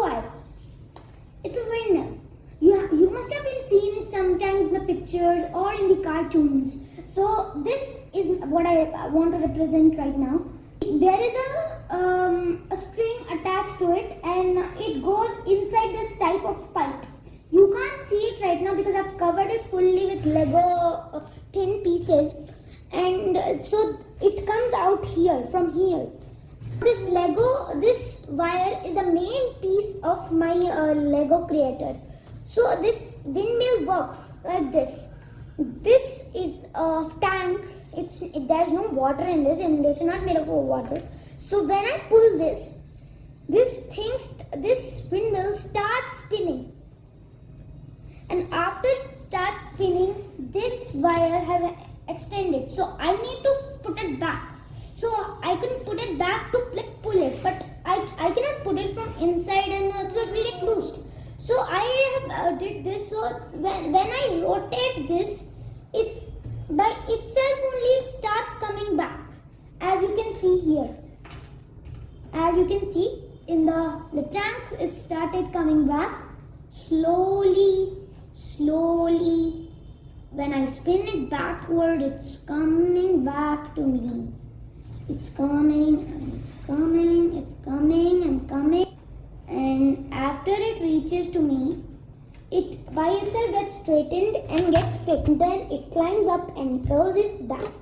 I? It's a windmill. You must have been seen it sometimes in the pictures or in the cartoons. So this is what I want to represent right now. There is a string attached to it, and it goes inside this type of pipe. You can't see it right now because I've covered it fully with Lego thin pieces, and so it comes out here from here. This wire is the main piece of my Lego creator. So this windmill works like this. This is a tank. There's no water in this, and this is not made of water. So when I pull this windmill starts spinning. And after it starts spinning, this wire has extended. So I need to put it back. So I can put it back to pull it, but I cannot put it from inside, and so it will get loosed. So I have did this. So when I rotate this, it by itself only it starts coming back, as you can see here. As you can see in the tank, it started coming back slowly. When I spin it backward, it's coming back to me. It's coming and coming, and after it reaches to me, it by itself gets straightened and gets fixed. Then it climbs up and throws it back.